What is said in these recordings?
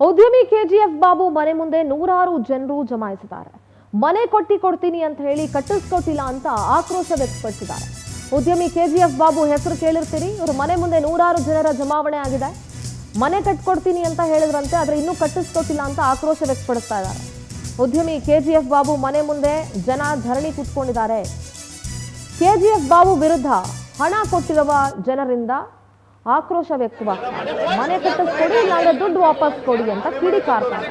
ಉದ್ಯಮಿ ಕೆಜಿಎಫ್ ಬಾಬು ಮನೆ ಮುಂದೆ ನೂರಾರು ಜನರು ಜಮಾಯಿಸಿದ್ದಾರೆ. ಮನೆ ಕೊಡ್ತೀನಿ ಅಂತ ಹೇಳಿ ಕಟ್ಟಿಸ್ಕೊಟ್ಟಿಲ್ಲ ಅಂತ ಆಕ್ರೋಶ ವ್ಯಕ್ತಪಡಿಸಿದ್ದಾರೆ. ಉದ್ಯಮಿ ಕೆಜಿಎಫ್ ಬಾಬು ಹೆಸರು ಕೇಳಿರ್ತೀರಿ. ಇವರು ಮನೆ ಮುಂದೆ ನೂರಾರು ಜನರ ಜಮಾವಣೆ ಆಗಿದೆ. ಮನೆ ಕಟ್ಕೊಡ್ತೀನಿ ಅಂತ ಹೇಳಿದ್ರಂತೆ, ಆದ್ರೆ ಇನ್ನೂ ಕಟ್ಟಿಸ್ಕೊಟ್ಟಿಲ್ಲ ಅಂತ ಆಕ್ರೋಶ ವ್ಯಕ್ತಪಡಿಸ್ತಾ ಇದ್ದಾರೆ. ಉದ್ಯಮಿ ಕೆಜಿಎಫ್ ಬಾಬು ಮನೆ ಮುಂದೆ ಜನ ಧರಣಿ ಕೂತ್ಕೊಂಡಿದ್ದಾರೆ. ಕೆಜಿಎಫ್ ಬಾಬು ವಿರುದ್ಧ ಹಣ ಕೊಟ್ಟಿರುವ ಜನರಿಂದ ಆಕ್ರೋಶ ವ್ಯಕ್ತವಾಗ್ತಾರೆ. ಮನೆ ಕಟ್ಟಿಸ್ಕೊಡಿ, ಇಲ್ಲಾಂದ್ರೆ ದುಡ್ಡು ವಾಪಸ್ ಕೊಡಿ ಅಂತ ಕಿಡಿಕಾರ್ತಾರೆ.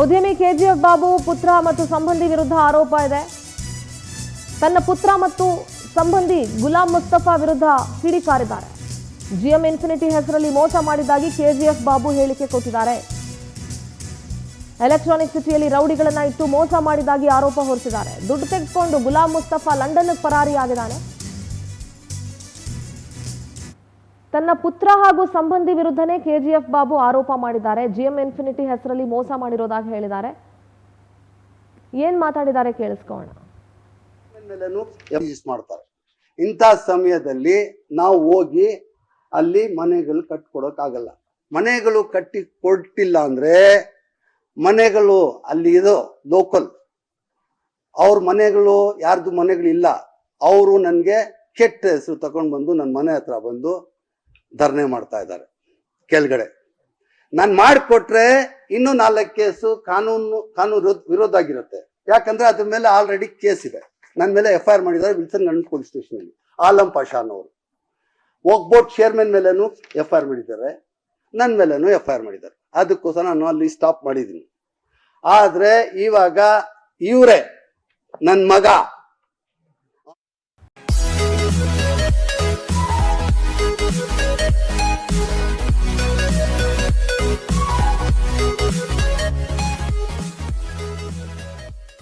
ಉದ್ಯಮಿ ಕೆಜಿಎಫ್ ಬಾಬು ಪುತ್ರ ಮತ್ತು ಸಂಬಂಧಿ ವಿರುದ್ಧ ಆರೋಪ ಇದೆ. ತನ್ನ ಪುತ್ರ ಮತ್ತು ಸಂಬಂಧಿ ಗುಲಾಂ ಮುಸ್ತಫಾ ವಿರುದ್ಧ ಕಿಡಿಕಾರಿದ್ದಾರೆ. ಜಿಎಂ ಇನ್ಫಿನಿಟಿ ಹೆಸರಲ್ಲಿ ಮೋಸ ಮಾಡಿದ್ದಾಗಿ ಕೆಜಿಎಫ್ ಬಾಬು ಹೇಳಿಕೆ ಕೊಟ್ಟಿದ್ದಾರೆ. ಎಲೆಕ್ಟ್ರಾನಿಕ್ ಸಿಟಿಯಲ್ಲಿ ರೌಡಿಗಳನ್ನ ಇಟ್ಟು ಮೋಸ ಮಾಡಿದ್ದಾಗಿ ಆರೋಪ ಹೊರಿಸಿದ್ದಾರೆ. ದುಡ್ಡು ತೆಗೆದುಕೊಂಡು ಗುಲಾಂ ಮುಸ್ತಫಾ ಲಂಡನ್ಗೆ ಪರಾರಿಯಾಗಿದ್ದಾನೆ. ತನ್ನ ಪುತ್ರ ಹಾಗೂ ಸಂಬಂಧಿ ವಿರುದ್ಧನೇ ಕೆಜಿಎಫ್ ಬಾಬು ಆರೋಪ ಮಾಡಿದ್ದಾರೆ. ಜಿಎಂ ಇನ್ಫಿನಿಟಿ ಹೆಸರಲ್ಲಿ ಮೋಸ ಮಾಡಿರೋದಾಗಿ ಹೇಳಿದ್ದಾರೆ. ಏನ್ ಮಾತಾಡಿದ್ದಾರೆ ಕೇಳಿಸ್ಕೋಣ. ಮಾಡ್ತಾರೆ. ಇಂಥ ಸಮಯದಲ್ಲಿ ನಾವು ಹೋಗಿ ಅಲ್ಲಿ ಮನೆಗಳು ಕಟ್ಕೊಡೋಕ್ಕಾಗಲ್ಲ. ಮನೆಗಳು ಕಟ್ಟಿ ಕೊಟ್ಟಿಲ್ಲ ಅಂದ್ರೆ ಮನೆಗಳು ಅಲ್ಲಿ ಇದೋ ಲೋಕಲ್ ಅವ್ರ ಮನೆಗಳು ಯಾರ್ದು ಮನೆಗಳಿಲ್ಲ, ಅವರು ನನಗೆ ಕೆಟ್ಟ ಹೆಸರು ತಗೊಂಡು ಬಂದು ನನ್ನ ಮನೆ ಹತ್ರ ಬಂದು ಧರಣೆ ಮಾಡ್ತಾ ಇದ್ದಾರೆ. ಕೆಳಗಡೆ ನಾನು ಮಾಡಿಕೊಟ್ರೆ ಇನ್ನೂ 4 ಕೇಸು ಕಾನೂನು ವಿರೋಧ ಆಗಿರುತ್ತೆ. ಯಾಕಂದ್ರೆ ಅದ್ರ ಮೇಲೆ ಆಲ್ರೆಡಿ ಕೇಸ್ ಇದೆ. ನನ್ನ ಮೇಲೆ FIR ಮಾಡಿದ್ದಾರೆ ವಿಲ್ಸನ್ ಗಂಡ್ ಪೊಲೀಸ್ ಸ್ಟೇಷನ್ ಅಲ್ಲಿ. ಆಲಂ ಪಾಷಾನ್ ಅವರು ಬೋಟ್ ಚೇರ್ಮನ್ ಮೇಲೇನು FIR ಮಾಡಿದ್ದಾರೆ, ನನ್ನ ಮೇಲೇನು FIR ಮಾಡಿದ್ದಾರೆ. ಅದಕ್ಕೋಸ್ಕರ ನಾನು ಅಲ್ಲಿ ಸ್ಟಾಪ್ ಮಾಡಿದ್ದೀನಿ. ಆದ್ರೆ ಇವಾಗ ಇವರೇ ನನ್ನ ಮಗ